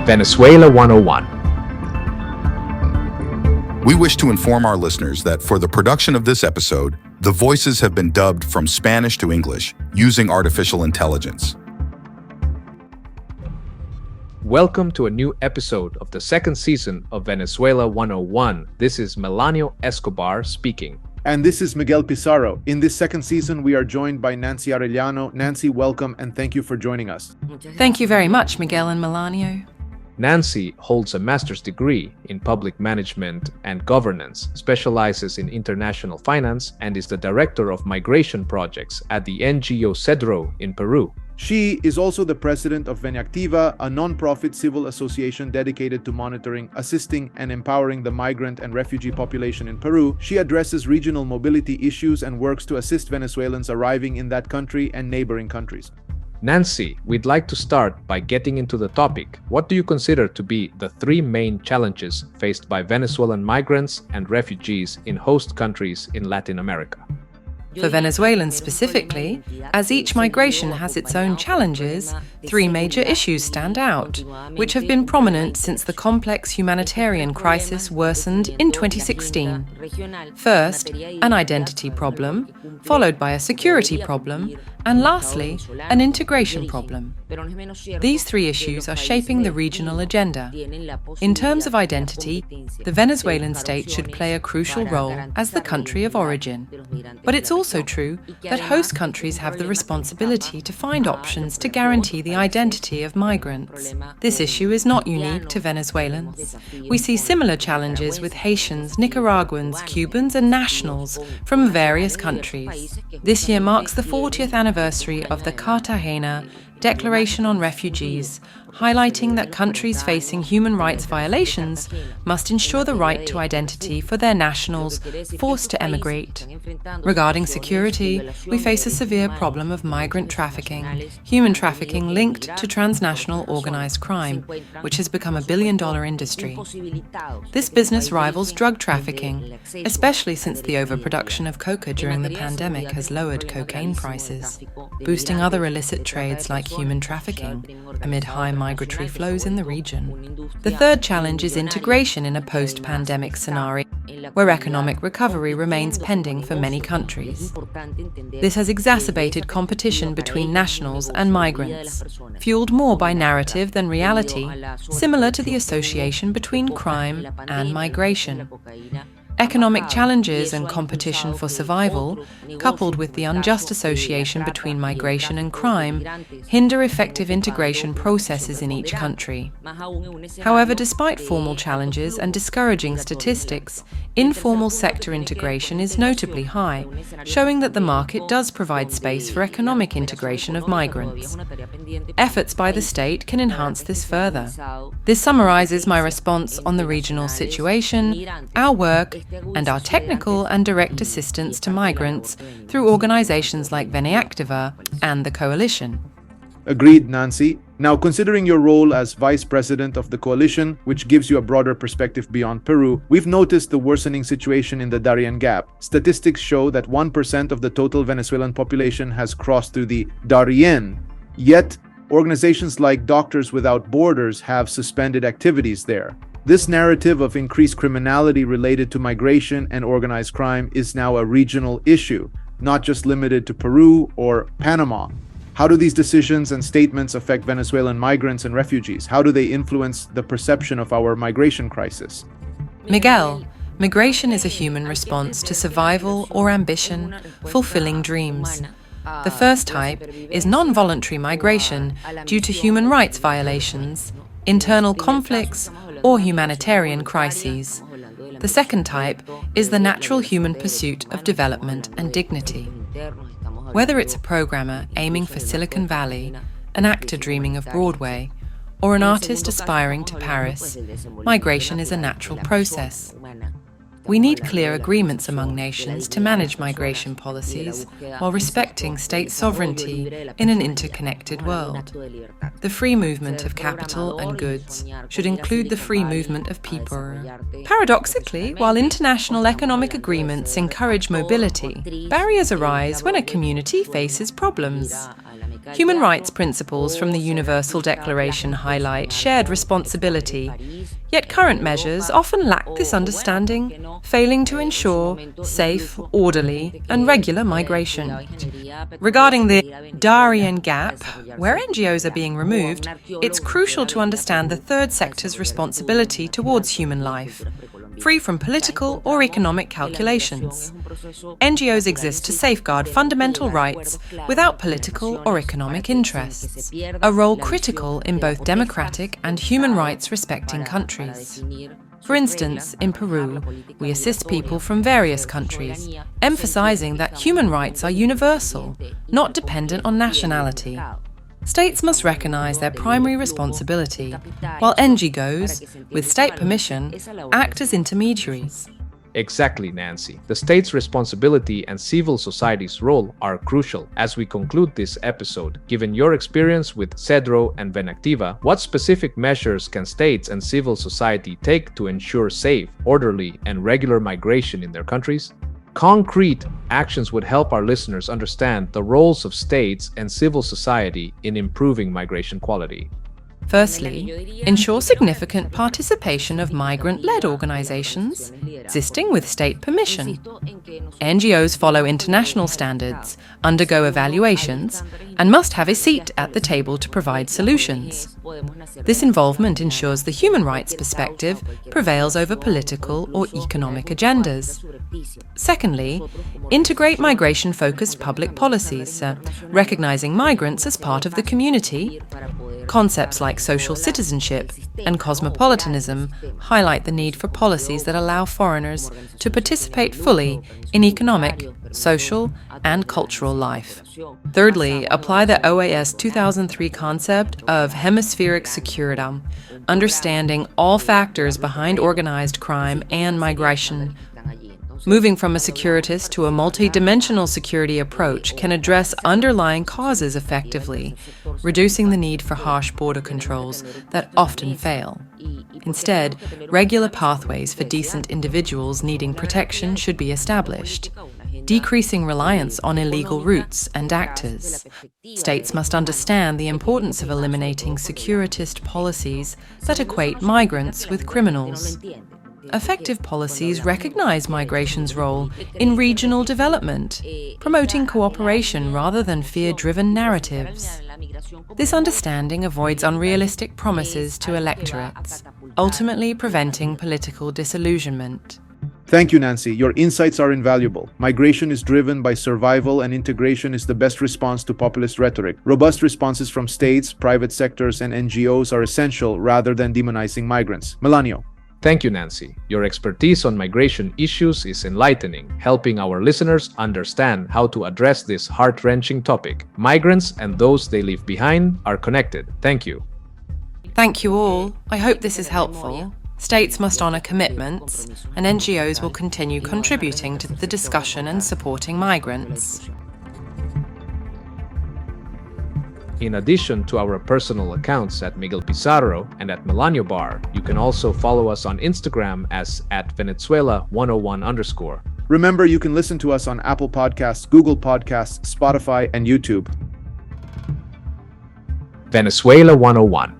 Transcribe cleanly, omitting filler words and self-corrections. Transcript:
Venezuela 101. We wish to inform our listeners that for the production of this episode, the voices have been dubbed from Spanish to English using artificial intelligence. Welcome to a new episode of the second season of Venezuela 101. This is Melanio Escobar speaking. And this is Miguel Pizarro. In this second season, we are joined by Nancy Arellano. Nancy, welcome and thank you for joining us. Thank you very much, Miguel and Melanio. Nancy holds a master's degree in public management and governance, specializes in international finance, and is the director of migration projects at the NGO CEDRO in Peru. She is also the president of Veneactiva, a non-profit civil association dedicated to monitoring, assisting, and empowering the migrant and refugee population in Peru. She addresses regional mobility issues and works to assist Venezuelans arriving in that country and neighboring countries. Nancy, we'd like to start by getting into the topic. What do you consider to be the three main challenges faced by Venezuelan migrants and refugees in host countries in Latin America? For Venezuelans specifically, as each migration has its own challenges, three major issues stand out, which have been prominent since the complex humanitarian crisis worsened in 2016. First, an identity problem, followed by a security problem, and lastly, an integration problem. These three issues are shaping the regional agenda. In terms of identity, the Venezuelan state should play a crucial role as the country of origin. But it's also true that host countries have the responsibility to find options to guarantee the identity of migrants. This issue is not unique to Venezuelans. We see similar challenges with Haitians, Nicaraguans, Cubans, and nationals from various countries. This year marks the 40th anniversary of the Cartagena Declaration on Refugees, highlighting that countries facing human rights violations must ensure the right to identity for their nationals forced to emigrate. Regarding security, we face a severe problem of migrant trafficking, human trafficking linked to transnational organized crime, which has become a billion-dollar industry. This business rivals drug trafficking, especially since the overproduction of coca during the pandemic has lowered cocaine prices, boosting other illicit trades like human trafficking amid high migratory flows in the region. The third challenge is integration in a post-pandemic scenario where economic recovery remains pending for many countries. This has exacerbated competition between nationals and migrants, fueled more by narrative than reality, similar to the association between crime and migration. Economic challenges and competition for survival, coupled with the unjust association between migration and crime, hinder effective integration processes in each country. However, despite formal challenges and discouraging statistics, informal sector integration is notably high, showing that the market does provide space for economic integration of migrants. Efforts by the state can enhance this further. This summarizes my response on the regional situation, our work, and our technical and direct assistance to migrants through organizations like Veneactiva and the Coalition. Agreed, Nancy. Now, considering your role as vice president of the Coalition, which gives you a broader perspective beyond Peru, we've noticed the worsening situation in the Darien Gap. Statistics show that 1% of the total Venezuelan population has crossed through the Darien, yet organizations like Doctors Without Borders have suspended activities there. This narrative of increased criminality related to migration and organized crime is now a regional issue, not just limited to Peru or Panama. How do these decisions and statements affect Venezuelan migrants and refugees? How do they influence the perception of our migration crisis? Miguel, migration is a human response to survival or ambition, fulfilling dreams. The first type is non-voluntary migration due to human rights violations, internal conflicts, or humanitarian crises. The second type is the natural human pursuit of development and dignity. Whether it's a programmer aiming for Silicon Valley, an actor dreaming of Broadway, or an artist aspiring to Paris, migration is a natural process. We need clear agreements among nations to manage migration policies while respecting state sovereignty in an interconnected world. The free movement of capital and goods should include the free movement of people. Paradoxically, while international economic agreements encourage mobility, barriers arise when a community faces problems. Human rights principles from the Universal Declaration highlight shared responsibility, yet current measures often lack this understanding, failing to ensure safe, orderly, and regular migration. Regarding the Darien gap, where NGOs are being removed, it's crucial to understand the third sector's responsibility towards human life, free from political or economic calculations. NGOs exist to safeguard fundamental rights without political or economic interests, a role critical in both democratic and human rights respecting countries. For instance, in Peru, we assist people from various countries, emphasizing that human rights are universal, not dependent on nationality. States must recognize their primary responsibility, while NGOs, with state permission, act as intermediaries. Exactly, Nancy. The state's responsibility and civil society's role are crucial. As we conclude this episode, given your experience with CEDRO and Veneactiva, what specific measures can states and civil society take to ensure safe, orderly, and regular migration in their countries? Concrete actions would help our listeners understand the roles of states and civil society in improving migration quality. Firstly, ensure significant participation of migrant-led organizations, existing with state permission. NGOs follow international standards, undergo evaluations, and must have a seat at the table to provide solutions. This involvement ensures the human rights perspective prevails over political or economic agendas. Secondly, integrate migration-focused public policies, recognizing migrants as part of the community. Concepts like social citizenship and cosmopolitanism highlight the need for policies that allow foreigners to participate fully in economic, social, and cultural life. Thirdly, apply the OAS 2003 concept of hemispheric security, understanding all factors behind organized crime and migration. Moving from a securitist to a multi-dimensional security approach can address underlying causes effectively, reducing the need for harsh border controls that often fail. Instead, regular pathways for decent individuals needing protection should be established, decreasing reliance on illegal routes and actors. States must understand the importance of eliminating securitist policies that equate migrants with criminals. Effective policies recognize migration's role in regional development, promoting cooperation rather than fear-driven narratives. This understanding avoids unrealistic promises to electorates, ultimately preventing political disillusionment. Thank you, Nancy. Your insights are invaluable. Migration is driven by survival, and integration is the best response to populist rhetoric. Robust responses from states, private sectors, and NGOs are essential rather than demonizing migrants. Melanio. Thank you, Nancy. Your expertise on migration issues is enlightening, helping our listeners understand how to address this heart-wrenching topic. Migrants and those they leave behind are connected. Thank you. Thank you all. I hope this is helpful. States must honor commitments, and NGOs will continue contributing to the discussion and supporting migrants. In addition to our personal accounts at Miguel Pizarro and at Melanio Bar, you can also follow us on Instagram as @Venezuela101_. Remember, you can listen to us on Apple Podcasts, Google Podcasts, Spotify, and YouTube. Venezuela 101.